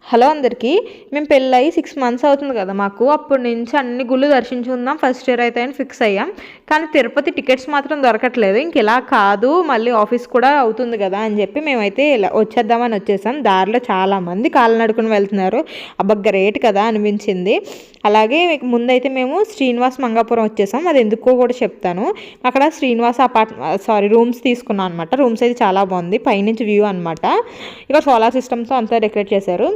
Hello అందరికీ. మేము పెళ్ళయి 6 మంత్స్ అవుతుంది కదా మాకు. అప్పటి నుంచి అన్ని గుళ్ళు దర్శించుకుందాం ఫస్ట్ ఇయర్ అయితే అని ఫిక్స్ అయ్యాం. కానీ తిరుపతి టికెట్స్ మాత్రం దొరకట్లేదు. ఇంక ఇలా కాదు, మళ్ళీ ఆఫీస్ కూడా అవుతుంది కదా అని చెప్పి మేమైతే ఇలా వచ్చేద్దామని వచ్చేసాం. దారిలో చాలామంది కాలినడుకుని వెళ్తున్నారు. అబ్బా గ్రేట్ కదా అనిపించింది. అలాగే ముందైతే మేము శ్రీనివాస్ మంగాపురం వచ్చేసాం. అది ఎందుకో కూడా చెప్తాను. అక్కడ శ్రీనివాస్ రూమ్స్ తీసుకున్నాం అనమాట. రూమ్స్ అయితే చాలా బాగుంది, పైనుంచి వ్యూ అనమాట. ఇక్కడ సోలార్ సిస్టమ్తో అంతా డెకరేట్ చేశారు.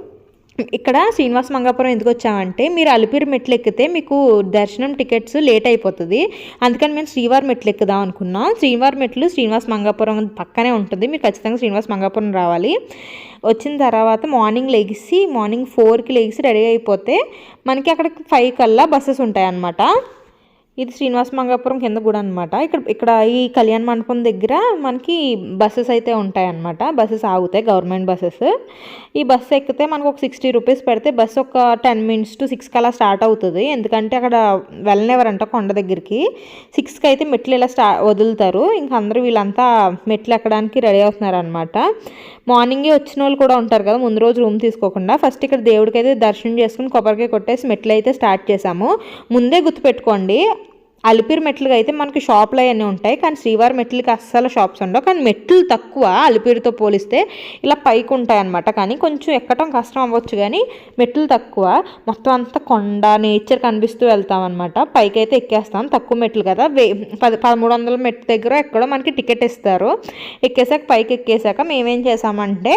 ఇక్కడ శ్రీనివాస్ మంగాపురం ఎందుకు వచ్చామంటే, మీరు అలిపిరి మెట్లు ఎక్కితే మీకు దర్శనం టికెట్స్ లేట్ అయిపోతుంది. అందుకని మేము శ్రీవారి మెట్లు ఎక్కుదాం అనుకున్నాం. శ్రీవారి మెట్లు శ్రీనివాస్ మంగాపురం పక్కనే ఉంటుంది. మీరు ఖచ్చితంగా శ్రీనివాస్ మంగాపురం రావాలి. వచ్చిన తర్వాత మార్నింగ్ 4కి లెగిసి రెడీ అయిపోతే మనకి అక్కడ 5 కల్లా బస్సెస్ ఉంటాయి అన్నమాట. ఇది శ్రీనివాస్ మంగాపురం కింద కూడా అనమాట. ఇక్కడ ఈ కళ్యాణ మండపం దగ్గర మనకి బస్సెస్ అయితే ఉంటాయన్నమాట. బస్సెస్ ఆగుతాయి, గవర్నమెంట్ బస్సెస్. ఈ బస్సు ఎక్కితే మనకు ఒక 60 రూపీస్ పెడితే బస్సు ఒక 10 minutes to 6 కల్లా స్టార్ట్ అవుతుంది. ఎందుకంటే అక్కడ వెళ్ళనివ్వరంట కొండ దగ్గరికి. 6కి అయితే మెట్లు ఇలా వదులుతారు. ఇంక అందరూ వీళ్ళంతా మెట్లు ఎక్కడానికి రెడీ అవుతున్నారు అనమాట. మార్నింగే వచ్చిన వాళ్ళు కూడా ఉంటారు కదా, ముందు రోజు రూమ్ తీసుకోకుండా. ఫస్ట్ ఇక్కడ దేవుడికి అయితే దర్శనం చేసుకుని కొబ్బరికాయ కొట్టేసి మెట్లు అయితే స్టార్ట్ చేసాము. ముందే గుర్తుపెట్టుకోండి, అలిపిరి మెట్లుగా అయితే మనకి షాపులు అవన్నీ ఉంటాయి, కానీ శ్రీవారి మెట్లకి అస్సలు షాప్స్ ఉండవు. కానీ మెట్లు తక్కువ అలిపిరితో పోలిస్తే, ఇలా పైకి ఉంటాయి అన్నమాట. కానీ కొంచెం ఎక్కడం కష్టం అవ్వచ్చు, కానీ మెట్లు తక్కువ. మొత్తం అంతా కొండ నేచర్ కనిపిస్తూ వెళ్తాం అనమాట. పైకి అయితే ఎక్కేస్తాం, తక్కువ మెట్లు కదా. 1300 మెట్ల దగ్గర ఎక్కడో మనకి టికెట్ ఇస్తారు. ఎక్కేసాక పైకి ఎక్కేసాక మేమేం చేసామంటే,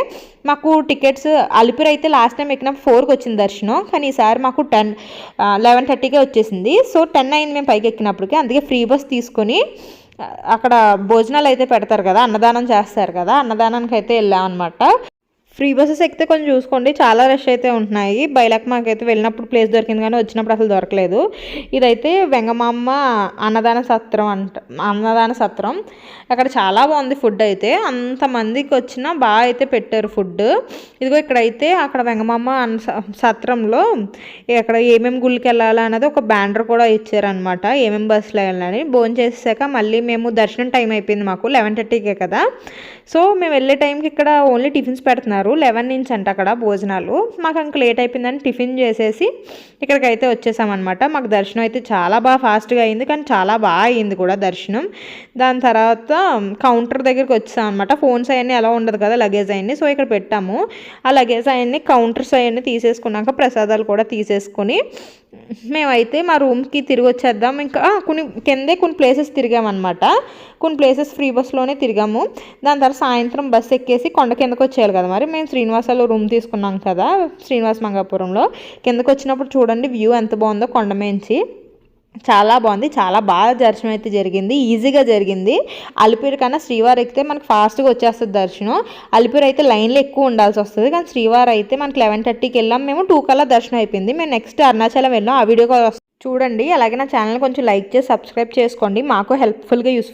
మాకు టికెట్స్ అలిపిరి అయితే లాస్ట్ టైం ఎక్కినప్పుడు 4కి వచ్చింది దర్శనం, కానీ ఈసారి మాకు 11:30కే వచ్చేసింది. సో 10 అయింది మేము పైకి ఎక్కినప్పటికీ. అందుకే ఫ్రీ బస్ తీసుకొని అక్కడ భోజనాలు అయితే పెడతారు కదా, అన్నదానం చేస్తారు కదా, అన్నదానానికి అయితే వెళ్ళాం అనమాట. ఫ్రీ బస్సెస్ ఎక్కితే కొంచెం చూసుకోండి, చాలా రష్ అయితే ఉంటున్నాయి. బయలక్ మాకైతే వెళ్ళినప్పుడు ప్లేస్ దొరికింది, కానీ వచ్చినప్పుడు అసలు దొరకలేదు. ఇదైతే వెంగమాంబ అన్నదాన సత్రం. అక్కడ చాలా బాగుంది ఫుడ్ అయితే. అంతమందికి వచ్చినా బాగా అయితే పెట్టారు ఫుడ్. ఇదిగో ఇక్కడైతే అక్కడ వెంగమాంబ సత్రంలో అక్కడ ఏమేమి గుళ్ళకి వెళ్ళాలి అనేది ఒక బ్యానర్ కూడా ఇచ్చారనమాట, ఏమేమి బస్సులు వెళ్ళాలని. భోజనం చేసాక మళ్ళీ మేము దర్శనం టైం అయిపోయింది మాకు, 11:30కే కదా. సో మేము వెళ్ళే టైంకి ఇక్కడ ఓన్లీ టిఫిన్స్ పెడుతున్నారు. 11 నుంచి అంట అక్కడ భోజనాలు. మాకు అంక లేట్ అయిపోయిందని టిఫిన్ చేసేసి ఇక్కడికైతే వచ్చేసామన్నమాట. మాకు దర్శనం అయితే చాలా బాగా ఫాస్ట్గా అయింది, కానీ చాలా బాగా అయింది కూడా దర్శనం. దాని తర్వాత కౌంటర్ దగ్గరికి వచ్చాం అనమాట. ఫోన్స్ అవన్నీ ఎలా ఉండదు కదా, లగేజ్ అవన్నీ. సో ఇక్కడ పెట్టాము. ఆ లగేజ్ అవన్నీ కౌంటర్స్ అవన్నీ తీసేసుకున్నాక ప్రసాదాలు కూడా తీసేసుకొని మేమైతే మా రూమ్కి తిరిగి వచ్చేద్దాం. ఇంకా కొన్ని ప్లేసెస్ తిరిగామన్నమాట. కొన్ని ప్లేసెస్ ఫ్రీ బస్లోనే తిరిగాము. దాని తర్వాత సాయంత్రం బస్సు ఎక్కేసి కొండ కిందకు వచ్చేయాలి కదా. మరి మేము శ్రీనివాసలో రూమ్ తీసుకున్నాం కదా, శ్రీనివాస్ మంగాపురంలో. కిందకు వచ్చినప్పుడు చూడండి వ్యూ ఎంత బాగుందో కొండ మేంచి. చాలా బాగుంది, చాలా బాగా దర్శనం అయితే జరిగింది, ఈజీగా జరిగింది. అలిపిరి కన్నా శ్రీవారి ఎక్కితే మనకి ఫాస్ట్గా వచ్చేస్తుంది దర్శనం. అలిపిరి అయితే లైన్లో ఎక్కువ ఉండాల్సి వస్తుంది, కానీ శ్రీవారి అయితే మనకి 11:30కి వెళ్ళాం. మేము 2 కల్లా దర్శనం అయిపోయింది. మేము నెక్స్ట్ అరుణాచలం వెళ్ళాం, ఆ వీడియో చూడండి. అలాగే నా ఛానల్ కొంచెం లైక్ చేసి సబ్స్క్రైబ్ చేసుకోండి, మాకు హెల్ప్ఫుల్గా యూస్ఫుల్